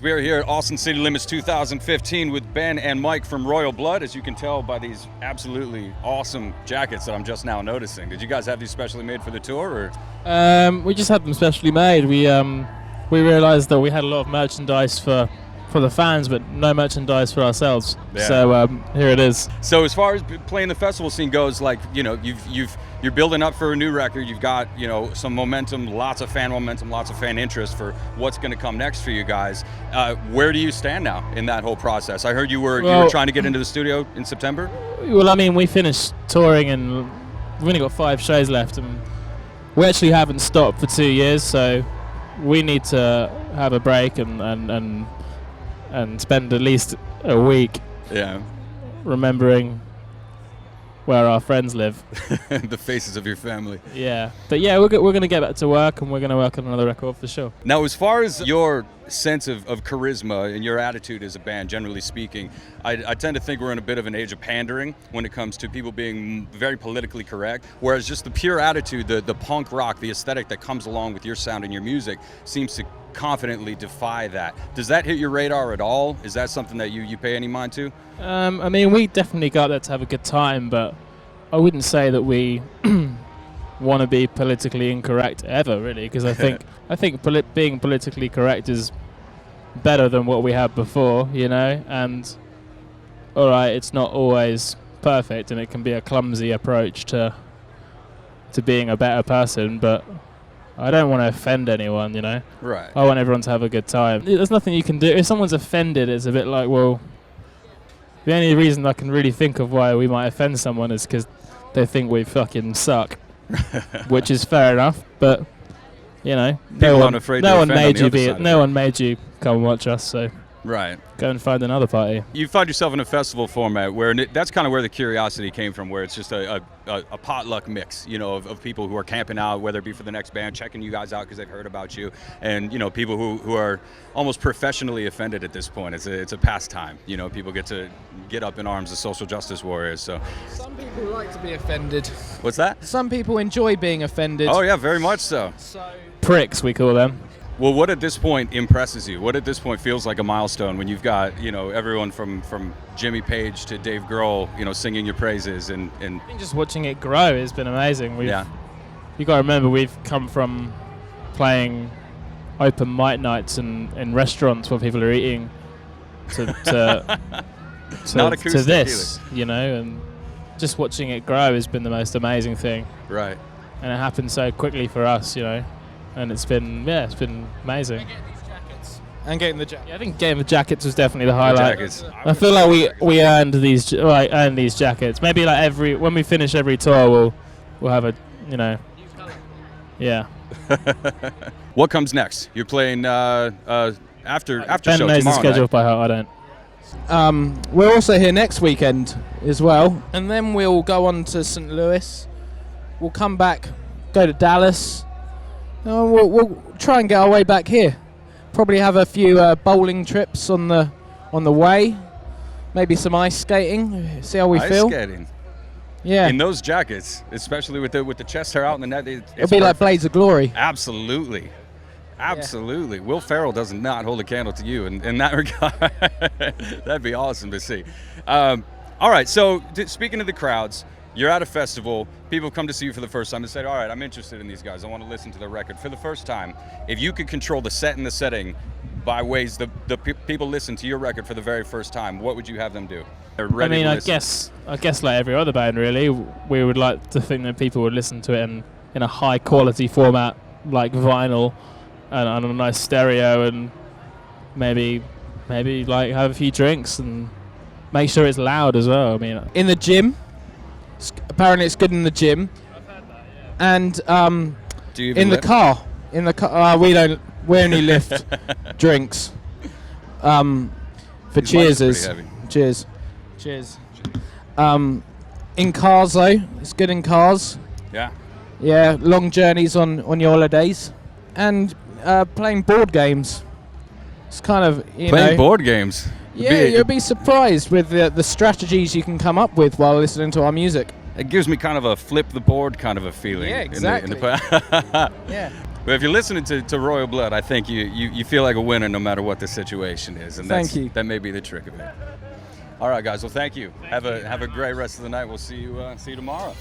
We are here at Austin City Limits 2015 with Ben and Mike from Royal Blood, as you can tell by these absolutely awesome jackets that I'm just now noticing. Did you guys have these specially made for the tour, or? We just had them specially made. We realised that we had a lot of merchandise for the fans, but no merchandise for ourselves. Yeah. So here it is. So as far as playing the festival scene goes, like, you know, you're building up for a new record. You've got, you know, some momentum, lots of fan momentum, lots of fan interest for what's going to come next for you guys. Where do you stand now in that whole process? I heard you were trying to get into the studio in September. Well, I mean, we finished touring and we've only got 5 shows left, and we actually haven't stopped for 2 years. So we need to have a break and spend at least a week remembering where our friends live. The faces of your family. Yeah. But yeah, we're going to get back to work, and we're going to work on another record for sure. Now, as far as your sense of charisma and your attitude as a band, generally speaking, I tend to think we're in a bit of an age of pandering when it comes to people being very politically correct, whereas just the pure attitude, the punk rock, the aesthetic that comes along with your sound and your music seems to confidently defy that. Does that hit your radar at all? Is that something that you pay any mind to? I mean, we definitely got there to have a good time, but I wouldn't say that we want to be politically incorrect ever, really, because I think being politically correct is better than what we had before, you know. And all right, it's not always perfect, and it can be a clumsy approach to being a better person, but I don't want to offend anyone, you know. Right. I want everyone to have a good time. There's nothing you can do. If someone's offended, it's a bit like, well, the only reason I can really think of why we might offend someone is because they think we fucking suck, which is fair enough. But you know, no one made you come and watch us, so. Right. Go and find another party. You find yourself in a festival format where that's kind of where the curiosity came from, where it's just a potluck mix, you know, of people who are camping out, whether it be for the next band, checking you guys out because they've heard about you, and, you know, people who are almost professionally offended at this point. It's a pastime. You know, people get to get up in arms as social justice warriors. So some people like to be offended. What's that? Some people enjoy being offended. Oh, yeah, very much so. Pricks, we call them. Well, what at this point impresses you? What at this point feels like a milestone when you've got, you know, everyone from Jimmy Page to Dave Grohl, you know, singing your praises and I think just watching it grow has been amazing. You got to remember, we've come from playing open mic nights in restaurants where people are eating to this, you know, and just watching it grow has been the most amazing thing. Right. And it happened so quickly for us, you know. And it's been amazing. And getting the jackets. Yeah, I think getting the jackets was definitely the highlight. Jackets. I feel like we earned these jackets. Maybe like when we finish every tour, we'll have a, you know, yeah. What comes next? You're playing after Ben show knows tomorrow the schedule night. by heart. I don't. We're also here next weekend as well, and then we'll go on to St. Louis. We'll come back, go to Dallas. We'll try and get our way back here. Probably have a few bowling trips on the way. Maybe some ice skating. See how we feel. Ice skating. Yeah. In those jackets, especially with the chest hair out in the net. It'll be like Blades of Glory. Absolutely. Yeah. Will Ferrell does not hold a candle to you in that regard. That'd be awesome to see. All right. So speaking of the crowds. You're at a festival, people come to see you for the first time and say, all right, I'm interested in these guys, I want to listen to their record for the first time. If you could control the set and the setting by ways the people listen to your record for the very first time, what would you have them do? I mean, I guess like every other band, really, we would like to think that people would listen to it in a high quality format, like vinyl and on a nice stereo, and maybe like have a few drinks and make sure it's loud as well. I mean, in the gym. Apparently it's good in the gym. I've heard that, yeah. And Do you even in the car. We only lift drinks. For cheersers. Cheers. In cars though, it's good in cars. Yeah. Yeah, long journeys on your holidays. And playing board games. It's kind of, playing board games. Yeah, you'll be surprised with the strategies you can come up with while listening to our music. It gives me kind of a flip the board kind of a feeling. Yeah, exactly. Yeah. But if you're listening to Royal Blood, I think you feel like a winner no matter what the situation is, and Thank you. That may be the trick of it. All right, guys. Well, thank you. Have a great rest of the night. We'll see you tomorrow.